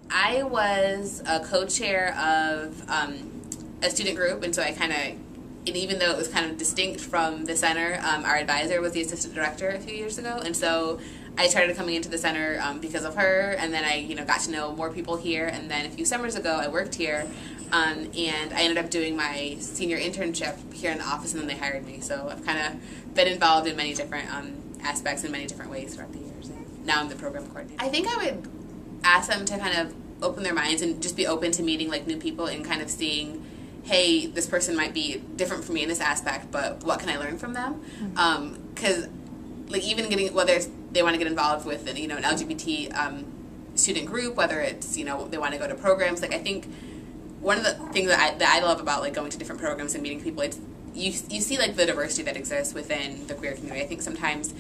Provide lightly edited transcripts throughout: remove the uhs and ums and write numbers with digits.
I was a co-chair of a student group, and so I kind of, and even though it was kind of distinct from the center, our advisor was the assistant director a few years ago, and so I started coming into the center because of her, and then I, got to know more people here, and then a few summers ago I worked here, and I ended up doing my senior internship here in the office, and then they hired me. So I've kind of been involved in many different aspects in many different ways throughout the years, and now I'm the program coordinator. I think I would ask them to kind of open their minds and just be open to meeting like new people and kind of seeing, hey, this person might be different from me in this aspect, but what can I learn from them? Because like even getting, whether it's they want to get involved with an LGBT student group, whether it's they want to go to programs, like I think one of the things that I love about like going to different programs and meeting people, it's you see like the diversity that exists within the queer community. I think sometimes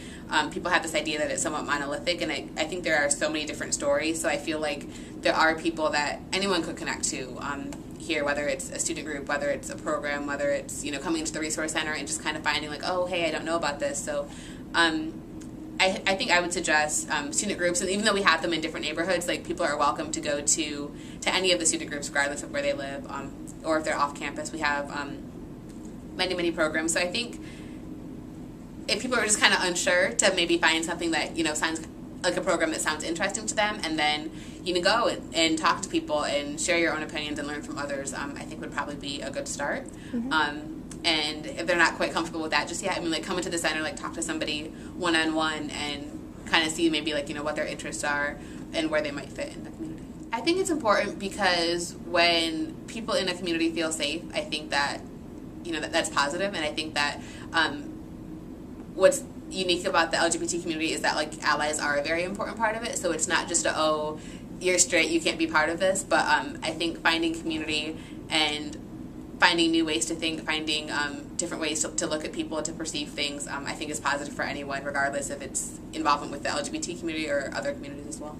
people have this idea that it's somewhat monolithic, and I think there are so many different stories, so I feel like there are people that anyone could connect to here, whether it's a student group, whether it's a program, whether it's coming into the resource center and just kind of finding like, oh hey, I don't know about this. So I think I would suggest student groups, and even though we have them in different neighborhoods, like people are welcome to go to any of the student groups regardless of where they live, or if they're off campus. We have many programs. So I think if people are just kind of unsure, to maybe find something that sounds like a program that sounds interesting to them, and then go and talk to people and share your own opinions and learn from others, I think would probably be a good start. And if they're not quite comfortable with that just yet, like come into the center, like talk to somebody one-on-one and kind of see maybe like what their interests are and where they might fit in the community. I think it's important because when people in a community feel safe, I think that that's positive, and I think that what's unique about the LGBT community is that like allies are a very important part of it. So it's not just oh, you're straight, you can't be part of this, but I think finding community and finding new ways to think, finding different ways to look at people, to perceive things, I think is positive for anyone, regardless if it's involvement with the LGBT community or other communities as well.